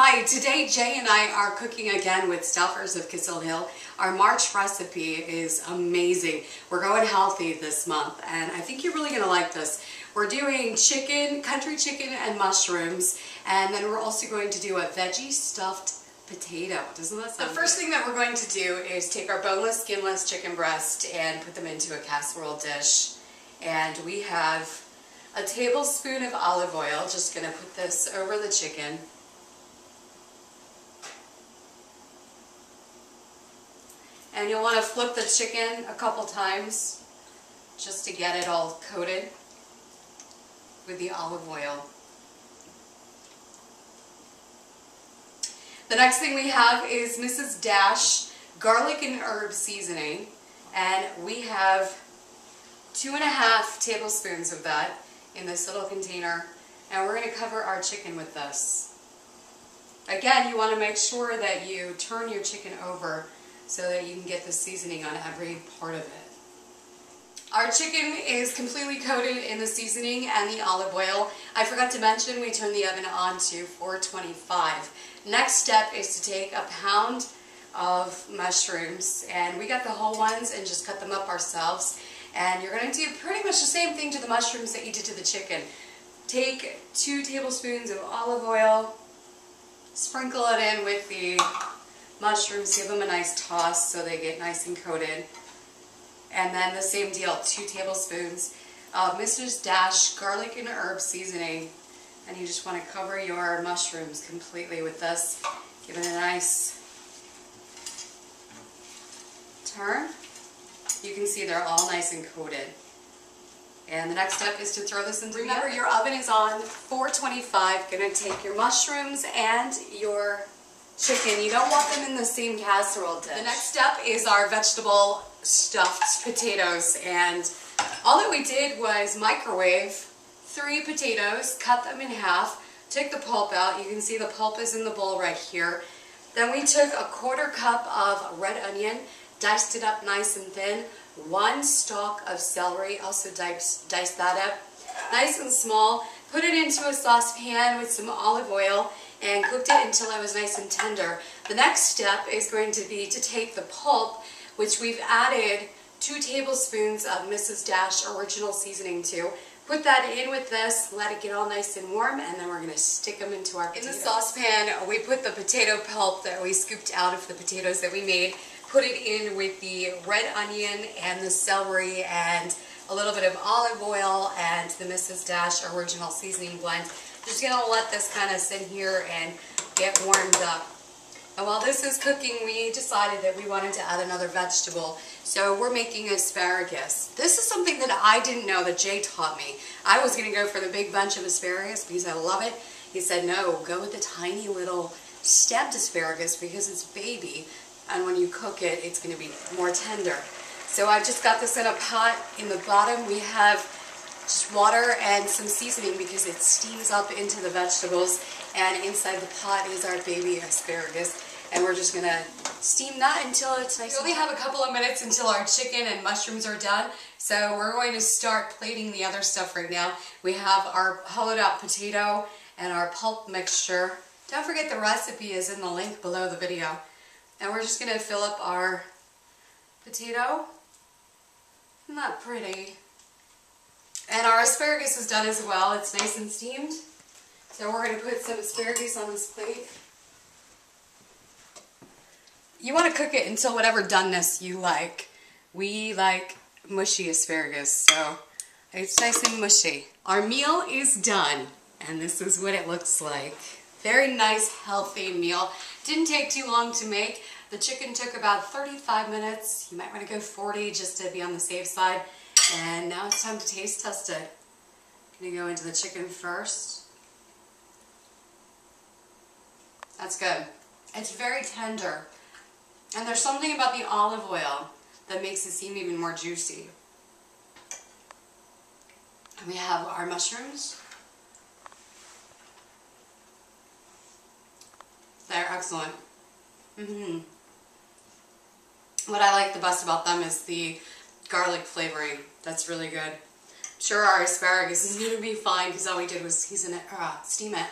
Hi, today Jay and I are cooking again with Stauffers of Kissel Hill. Our March recipe is amazing. We're going healthy this month and I think you're really going to like this. We're doing chicken, country chicken and mushrooms, and then we're also going to do a veggie stuffed potato. Doesn't that sound good? The first thing that we're going to do is take our boneless, skinless chicken breast and put them into a casserole dish. And we have a tablespoon of olive oil. Just going to put this over the chicken. And you'll want to flip the chicken a couple times just to get it all coated with the olive oil. The next thing we have is Mrs. Dash garlic and herb seasoning, and we have 2.5 tablespoons of that in this little container, and we're going to cover our chicken with this. Again, you want to make sure that you turn your chicken over so that you can get the seasoning on every part of it. Our chicken is completely coated in the seasoning and the olive oil. I forgot to mention we turned the oven on to 425. Next step is to take a pound of mushrooms, and we got the whole ones and just cut them up ourselves. And you're going to do pretty much the same thing to the mushrooms that you did to the chicken. Take 2 tablespoons of olive oil, sprinkle it in with the mushrooms, give them a nice toss so they get nice and coated. And then the same deal, 2 tablespoons of Mrs. Dash garlic and herb seasoning. And you just want to cover your mushrooms completely with this. Give it a nice turn. You can see they're all nice and coated. And the next step is to throw this into the oven. Remember, your oven is on 425. Going to take your mushrooms and your chicken. You don't want them in the same casserole dish. The next step is our vegetable stuffed potatoes, and all that we did was microwave 3 potatoes, cut them in half, took the pulp out. You can see the pulp is in the bowl right here. Then we took a 1/4 cup of red onion, diced it up nice and thin, 1 stalk of celery, also diced that up nice and small, put it into a saucepan with some olive oil and cooked it until it was nice and tender. The next step is going to be to take the pulp, which we've added 2 tablespoons of Mrs. Dash original seasoning to. Put that in with this, let it get all nice and warm, and then we're going to stick them into our potatoes. In the saucepan, we put the potato pulp that we scooped out of the potatoes that we made, put it in with the red onion and the celery and a little bit of olive oil and the Mrs. Dash original seasoning blend. Just going to let this kind of sit here and get warmed up. And while this is cooking, we decided that we wanted to add another vegetable. So we're making asparagus. This is something that I didn't know that Jay taught me. I was going to go for the big bunch of asparagus because I love it. He said, no, go with the tiny little stepped asparagus because it's baby. And when you cook it, it's going to be more tender. So I just got this in a pot. In the bottom, we have just water and some seasoning because it steams up into the vegetables, and inside the pot is our baby asparagus, and we're just going to steam that until it's nice. We only have a couple of minutes until our chicken and mushrooms are done, so we're going to start plating the other stuff right now. We have our hollowed out potato and our pulp mixture. Don't forget the recipe is in the link below the video. And we're just going to fill up our potato. Isn't that pretty? And our asparagus is done as well. It's nice and steamed. So we're going to put some asparagus on this plate. You want to cook it until whatever doneness you like. We like mushy asparagus, so it's nice and mushy. Our meal is done, and this is what it looks like. Very nice, healthy meal. Didn't take too long to make. The chicken took about 35 minutes. You might want to go 40 just to be on the safe side. And now it's time to taste test it. I'm going to go into the chicken first. That's good. It's very tender. And there's something about the olive oil that makes it seem even more juicy. And we have our mushrooms. They're excellent. What I like the best about them is the garlic flavoring. That's really good. I'm sure our asparagus is going to be fine because all we did was steam it.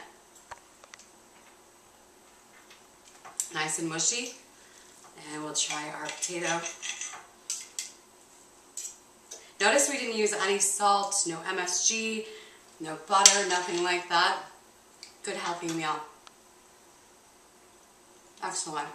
nice and mushy. And we'll try our potato. Notice we didn't use any salt, no MSG, no butter, nothing like that. Good healthy meal. Excellent.